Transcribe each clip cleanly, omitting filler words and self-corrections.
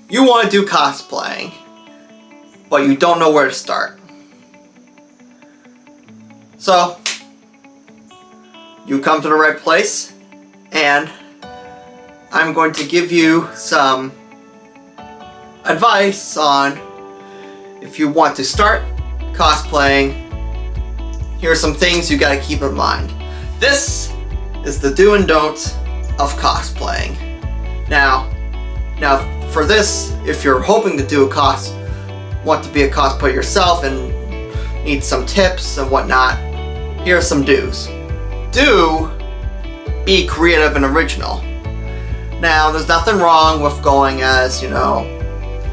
You want to do cosplaying, but you don't know where to start. So, you come to the right place, and I'm going to give you some advice on if you want to start cosplaying. Here are some things you gotta keep in mind. This is the do and don'ts of cosplaying. Now for this, if you're hoping to do want to be a cosplayer yourself and need some tips and whatnot, here are some do's. Do be creative and original. Now, there's nothing wrong with going as,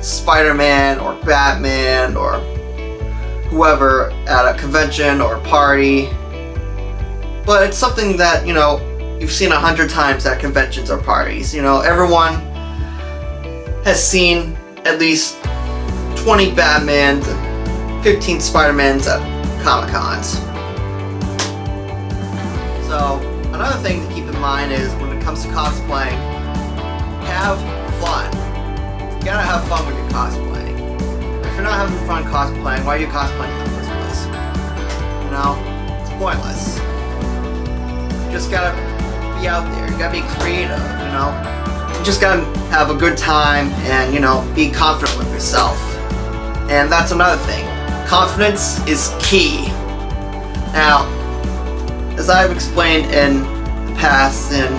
Spider-Man or Batman or whoever at a convention or a party. But it's something that, you've seen 100 times at conventions or parties. Everyone has seen at least 20 Batmans and 15 Spider-Mans at Comic-Cons. So, another thing to keep in mind is when it comes to cosplaying, have fun. You gotta have fun when you're cosplaying. If you're not having fun cosplaying, why are you cosplaying in the first place? It's pointless. You just gotta be out there. You gotta be creative, You just gotta have a good time and, be confident with yourself. And that's another thing. Confidence is key. Now, as I've explained in the past in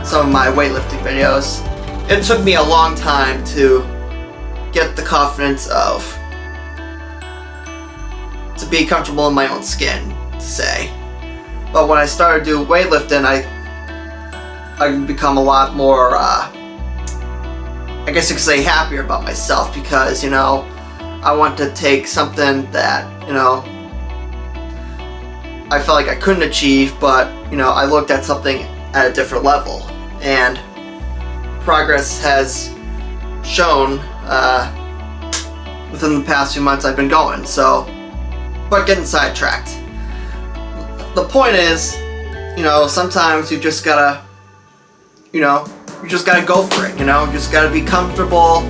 some of my weightlifting videos, it took me a long time to get the confidence to be comfortable in my own skin, to say. But when I started doing weightlifting, I become a lot more, I guess you could say, happier about myself because, I want to take something that, I felt like I couldn't achieve, but, I looked at something at a different level. And progress has shown within the past few months I've been going, but getting sidetracked. The point is, sometimes you just gotta, go for it, you just gotta be comfortable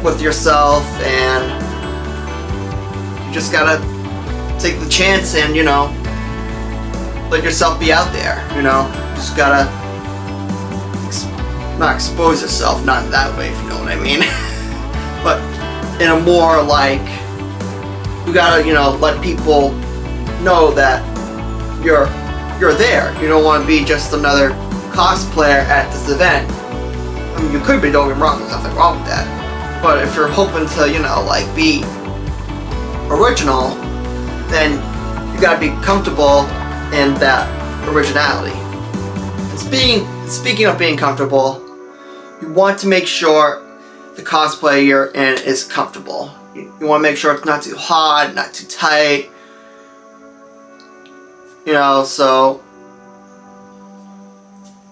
with yourself, and you just gotta take the chance and, let yourself be out there, just gotta not expose yourself, not in that way, if you know what I mean, but in a more like, you gotta, let people know that you're there. You don't want to be just another cosplayer at this event. I mean, you could be, don't get me wrong, there's nothing wrong with that. But if you're hoping to, be original, then you gotta be comfortable in that originality. And speaking of being comfortable, you want to make sure the cosplay you're in is comfortable. You want to make sure it's not too hot, not too tight. So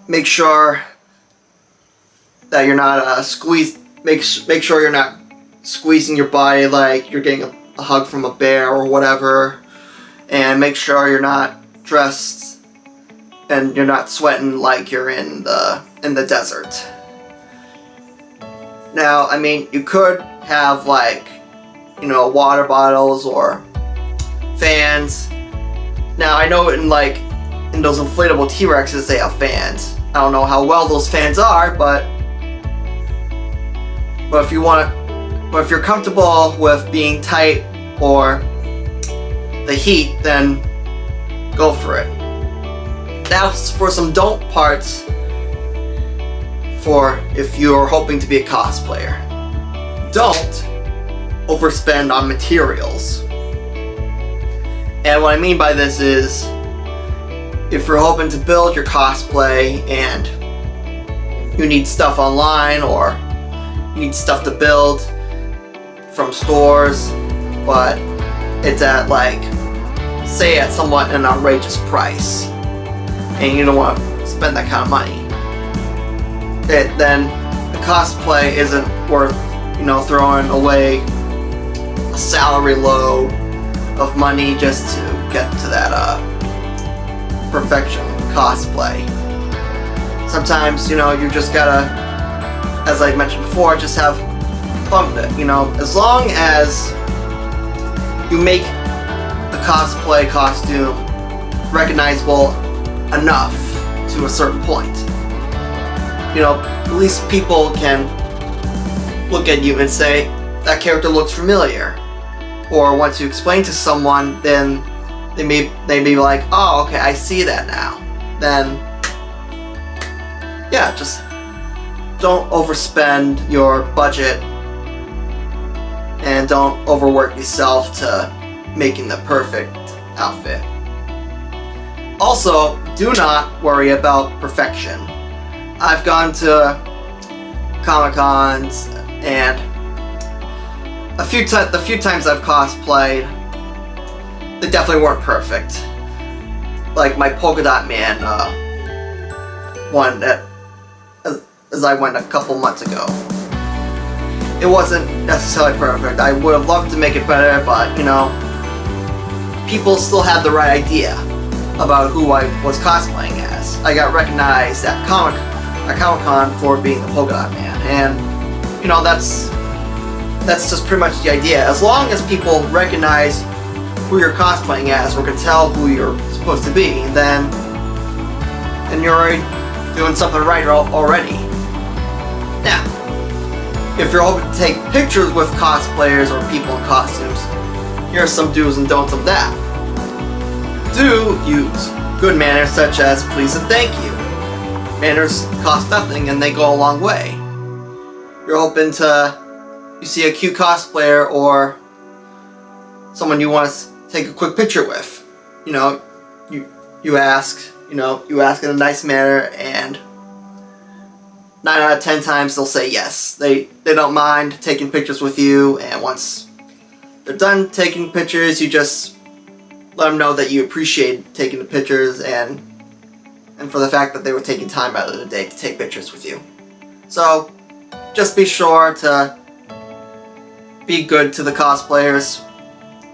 make sure that you're not make sure you're not squeezing your body like you're getting a hug from a bear or whatever, and make sure you're not dressed and you're not sweating like you're in the desert. Now, I mean, you could have water bottles or fans. Now, I know in those inflatable T-Rexes they have fans. I don't know how well those fans are, but if you're comfortable with being tight or the heat, then go for it. Now for some don't parts for if you're hoping to be a cosplayer. Don't overspend on materials. And what I mean by this is, if you're hoping to build your cosplay and you need stuff online or you need stuff to build from stores, but it's at say at somewhat an outrageous price, and you don't want to spend that kind of money, then the cosplay isn't worth, throwing away a salary load of money just to get to that perfection cosplay. Sometimes, you just gotta as I mentioned before, just have fun with it. You know, as long as you make the cosplay costume recognizable enough to a certain point. You know, at least people can look at you and say, that character looks familiar. Or once you explain to someone, then they may be like, oh, okay, I see that now. Then, yeah, just don't overspend your budget and don't overwork yourself to making the perfect outfit. Also, do not worry about perfection. I've gone to Comic-Cons and the few times I've cosplayed, they definitely weren't perfect. Like my Polka Dot Man one that as I went a couple months ago. It wasn't necessarily perfect. I would have loved to make it better, but you know, people still had the right idea about who I was cosplaying as. I got recognized at Comic-Con for being the Polka Dot Man, and you know, that's just pretty much the idea. As long as people recognize who you're cosplaying as or can tell who you're supposed to be, then you're already doing something right already. Now, if you're hoping to take pictures with cosplayers or people in costumes, here are some do's and don'ts of that. Do use good manners such as please and thank you. Manners cost nothing and they go a long way. You're hoping you see a cute cosplayer or someone you want to take a quick picture with. You know, you ask in a nice manner, and 9 out of 10 times they'll say yes. They don't mind taking pictures with you, and once they're done taking pictures, you just let them know that you appreciate taking the pictures and for the fact that they were taking time out of the day to take pictures with you. So just be sure to be good to the cosplayers.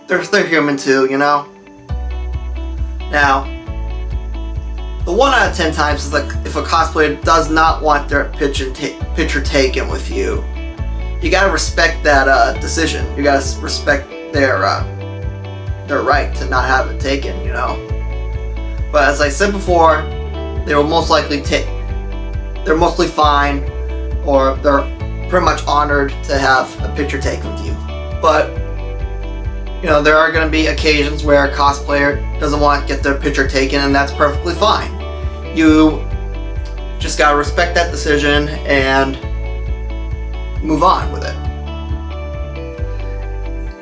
They're human too, you know? Now, the 1 out of 10 times is like if a cosplayer does not want their picture taken with you, you gotta respect that decision. You gotta respect their right to not have it taken, you know? But as I said before, they will most likely they're mostly fine, or they're pretty much honored to have a picture taken with you. But you know, there are going to be occasions where a cosplayer doesn't want to get their picture taken, and that's perfectly fine. You just gotta respect that decision and move on with it.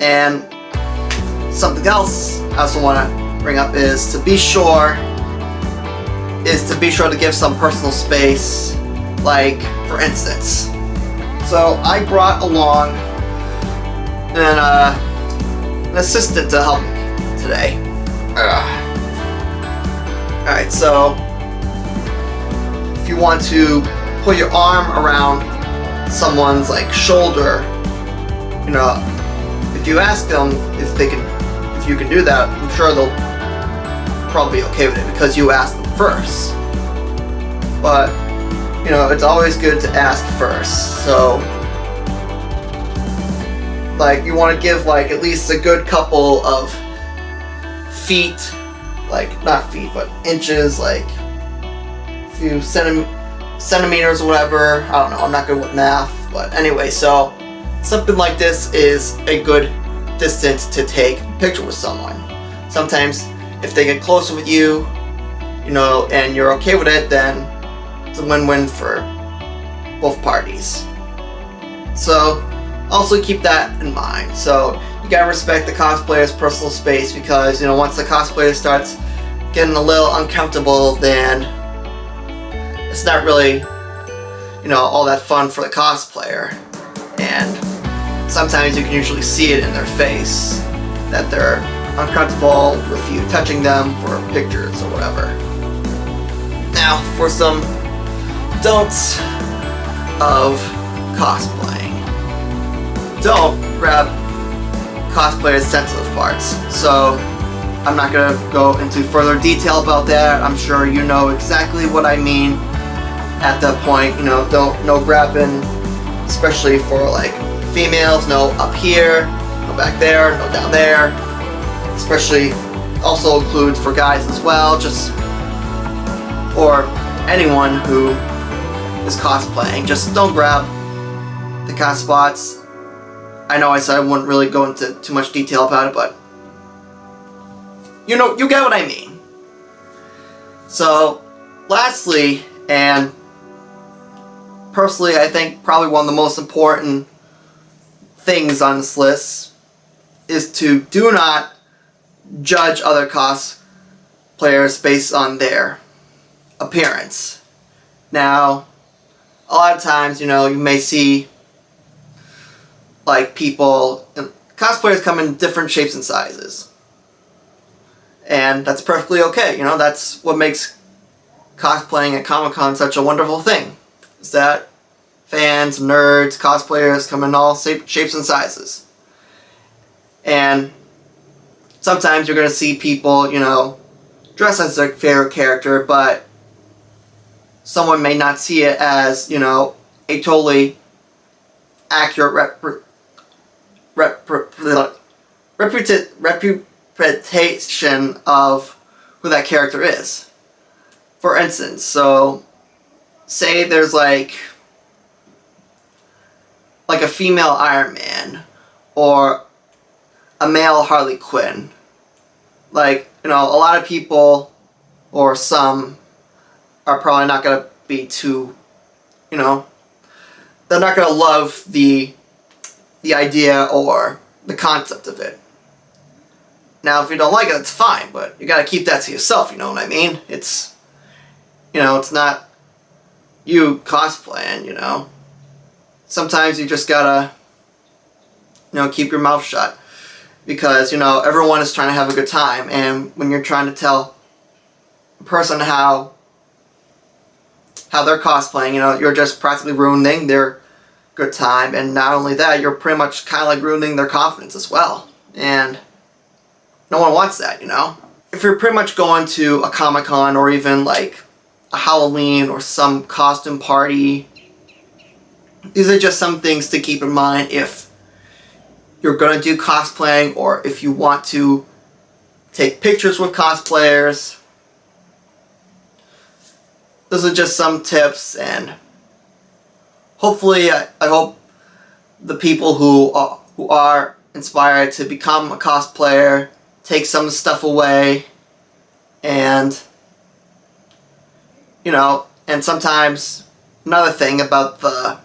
And something else I also want to bring up is to be sure to give some personal space. Like, for instance, so I brought along an assistant to help me today. Alright, so if you want to put your arm around someone's like shoulder, you know, if you ask them if you can do that, I'm sure they'll probably be okay with it because you asked them first. But you know, it's always good to ask first. So like, you want to give like at least a good couple of feet, like not feet but inches, like a few centimeters or whatever. I don't know, I'm not good with math, but anyway, so something like this is a good distance to take a picture with someone. Sometimes if they get closer with you, you know, and you're okay with it, then it's a win-win for both parties. So also keep that in mind. So you gotta respect the cosplayer's personal space, because you know, once the cosplayer starts getting a little uncomfortable, then it's not really, you know, all that fun for the cosplayer. And sometimes you can usually see it in their face that they're uncomfortable with you touching them for pictures or whatever. Now for some don'ts of cosplaying. Don't grab cosplayers' sensitive parts. So I'm not going to go into further detail about that. I'm sure you know exactly what I mean. at that point. You know, no grabbing, especially for like females. No up here, no back there, no down there. Especially also includes for guys as well, just or anyone who is cosplaying. Just don't grab the kind of spots. I know I said I wouldn't really go into too much detail about it, but you know, you get what I mean. So, lastly, and personally I think probably one of the most important things on this list is to do not judge other cosplayers based on their appearance. Now, a lot of times, you know, you may see like people, cosplayers come in different shapes and sizes. And that's perfectly okay, you know, that's what makes cosplaying at Comic-Con such a wonderful thing. Is that fans, nerds, cosplayers come in all shapes and sizes. And sometimes you're going to see people, you know, dress as their favorite character, but someone may not see it as, you know, a totally accurate representation of who that character is. For instance, so say there's like a female Iron Man or a male Harley Quinn. Like, you know, a lot of people or some are probably not going to be too, you know, they're not going to love the idea or the concept of it. Now, if you don't like it, it's fine, but you got to keep that to yourself, you know what I mean? It's, you know, it's not you cosplaying, you know. Sometimes you just gotta, you know, keep your mouth shut. Because, you know, everyone is trying to have a good time, and when you're trying to tell a person how they're cosplaying, you know, you're just practically ruining their good time, and not only that, you're pretty much kind of like ruining their confidence as well. And no one wants that, you know? If you're pretty much going to a Comic-Con or even like a Halloween or some costume party, these are just some things to keep in mind if you're going to do cosplaying or if you want to take pictures with cosplayers. Those are just some tips, and hopefully I hope the people who are inspired to become a cosplayer take some stuff away, and you know, and sometimes another thing about the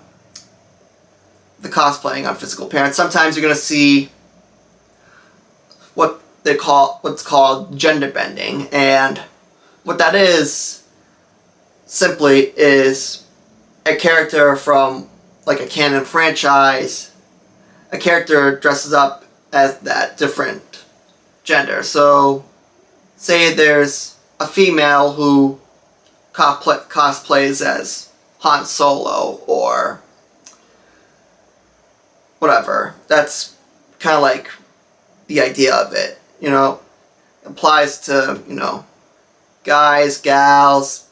cosplaying on physical appearance, sometimes you're going to see what's called gender bending, and what that is simply is a character from like a canon franchise, a character dresses up as that different gender. So say there's a female who cosplays as Han Solo or whatever. That's kind of like the idea of it, you know. It applies to, you know, guys, gals,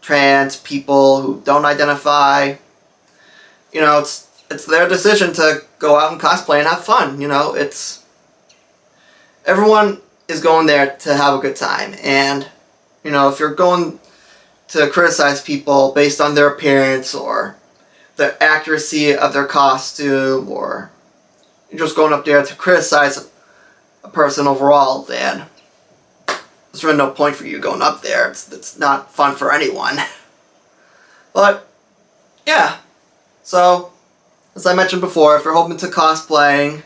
trans people who don't identify. You know, it's their decision to go out and cosplay and have fun, you know. It's everyone is going there to have a good time, and you know, if you're going to criticize people based on their appearance or the accuracy of their costume, or you're just going up there to criticize a person overall, then there's really no point for you going up there. It's not fun for anyone. But yeah, so as I mentioned before, if you're hoping to cosplaying,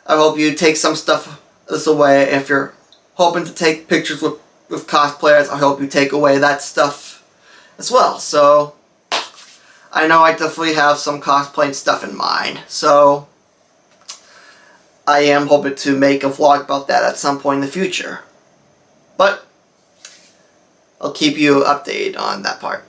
I hope you take some stuff this away. If you're hoping to take pictures with cosplayers, I hope you take away that stuff as well. So I know I definitely have some cosplaying stuff in mind, so I am hoping to make a vlog about that at some point in the future. But I'll keep you updated on that part.